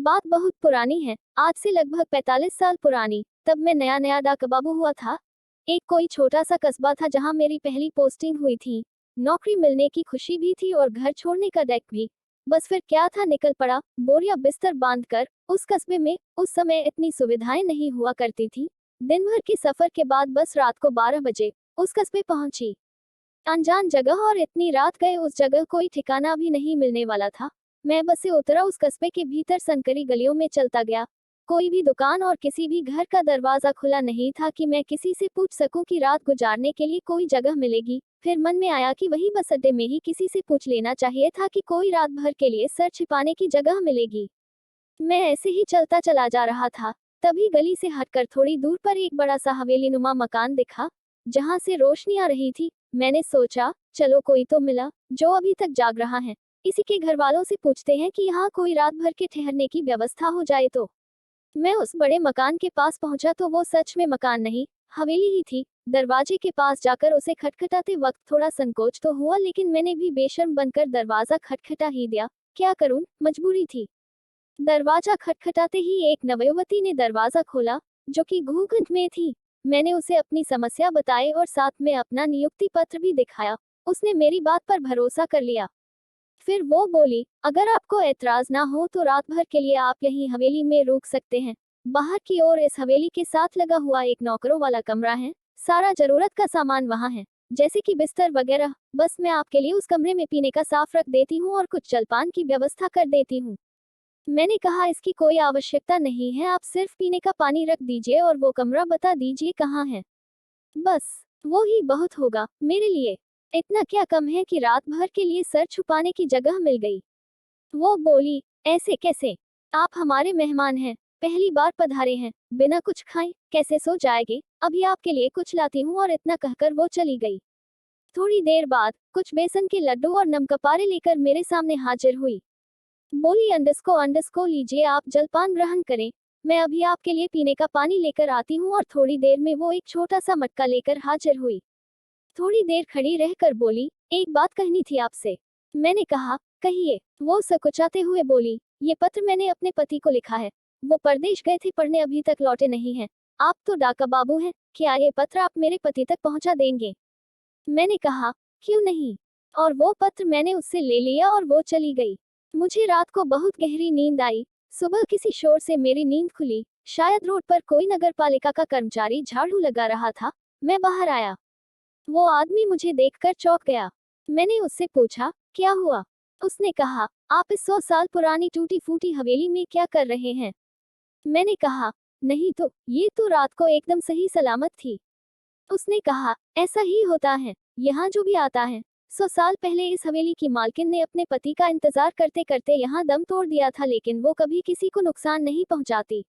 बात बहुत पुरानी है, आज से लगभग 45 साल पुरानी। तब मैं नया नया डाकबाबू हुआ था। एक कोई छोटा सा कस्बा था जहां मेरी पहली पोस्टिंग हुई थी। नौकरी मिलने की खुशी भी थी और घर छोड़ने का डर भी। बस फिर क्या था, निकल पड़ा बोरिया बिस्तर बांधकर उस कस्बे में। उस समय इतनी सुविधाएं नहीं हुआ करती थी। दिन भर के सफर के बाद बस रात को 12 बजे उस कस्बे पहुंची। अनजान जगह और इतनी रात गए उस जगह कोई ठिकाना भी नहीं मिलने वाला था। मैं बस से उतरा, उस कस्बे के भीतर संकरी गलियों में चलता गया। कोई भी दुकान और किसी भी घर का दरवाजा खुला नहीं था कि मैं किसी से पूछ सकूं कि रात गुजारने के लिए कोई जगह मिलेगी। फिर मन में आया कि वही बस अड्डे में ही किसी से पूछ लेना चाहिए था कि कोई रात भर के लिए सर छिपाने की जगह मिलेगी। मैं ऐसे ही चलता चला जा रहा था, तभी गली से हटकर थोड़ी दूर पर एक बड़ा सा हवेली नुमा मकान दिखा, जहां से रोशनी आ रही थी। मैंने सोचा, चलो कोई तो मिला जो अभी तक जाग रहा है। इसी के घर वालों से पूछते हैं कि यहाँ कोई रात भर के ठहरने की व्यवस्था हो जाए तो। मैं उस बड़े मकान के पास पहुंचा तो वो सच में मकान नहीं, हवेली ही थी। दरवाजे के पास जाकर उसे खटखटाते वक्त थोड़ा संकोच तो हुआ, लेकिन मैंने भी बेशर्म बनकर दरवाजा खटखटा ही दिया। क्या करूं, मजबूरी थी। दरवाजा खटखटाते ही एक नवयुवती ने दरवाजा खोला, जो कि घूंघट में थी। मैंने उसे अपनी समस्या बताई और साथ में अपना नियुक्ति पत्र भी दिखाया। उसने मेरी बात पर भरोसा कर लिया। फिर वो बोली, अगर आपको ऐतराज ना हो तो रात भर के लिए आप यहीं हवेली में रुक सकते हैं। बाहर की ओर इस हवेली के साथ लगा हुआ एक नौकरों वाला कमरा है। सारा जरूरत का सामान वहाँ है, जैसे कि बिस्तर वगैरह। बस मैं आपके लिए उस कमरे में पीने का साफ रख देती हूँ और कुछ जलपान की व्यवस्था कर देती हूँ। मैंने कहा, इसकी कोई आवश्यकता नहीं है, आप सिर्फ पीने का पानी रख दीजिए और वो कमरा बता दीजिए कहाँ है। बस वो ही बहुत होगा मेरे लिए। इतना क्या कम है कि रात भर के लिए सर छुपाने की जगह मिल गई। वो बोली, ऐसे कैसे, आप हमारे मेहमान हैं, पहली बार पधारे हैं, बिना कुछ खाए कैसे सो जाएंगे। अभी आपके लिए कुछ लाती हूँ। और इतना कहकर वो चली गई। थोड़ी देर बाद कुछ बेसन के लड्डू और नमकपारे लेकर मेरे सामने हाजिर हुई। बोली, अंडस्को लीजिए, आप जलपान ग्रहण करें। मैं अभी आपके लिए पीने का पानी लेकर आती हूँ। और थोड़ी देर में वो एक छोटा सा मटका लेकर हाजिर हुई। थोड़ी देर खड़ी रहकर बोली, एक बात कहनी थी आपसे। मैंने कहा, कहिए। वो सकुचाते हुए बोली, ये पत्र मैंने अपने पति को लिखा है। वो परदेश गए थे पढ़ने, अभी तक लौटे नहीं हैं। आप तो डाका बाबू हैं, क्या ये पत्र आप मेरे पति तक पहुंचा देंगे। मैंने कहा, क्यों नहीं। और वो पत्र मैंने उससे ले लिया और वो चली गई। मुझे रात को बहुत गहरी नींद आई। सुबह किसी शोर से मेरी नींद खुली। शायद रोड पर कोई नगर पालिका का कर्मचारी झाड़ू लगा रहा था। मैं बाहर आया। वो आदमी मुझे देखकर चौंक गया। मैंने उससे पूछा, क्या हुआ। उसने कहा, आप इस 100 साल पुरानी टूटी फूटी हवेली में क्या कर रहे हैं। मैंने कहा, नहीं तो, ये तो रात को एकदम सही सलामत थी। उसने कहा, ऐसा ही होता है, यहाँ जो भी आता है। 100 साल पहले इस हवेली की मालकिन ने अपने पति का इंतजार करते करते यहाँ दम तोड़ दिया था, लेकिन वो कभी किसी को नुकसान नहीं पहुँचाती।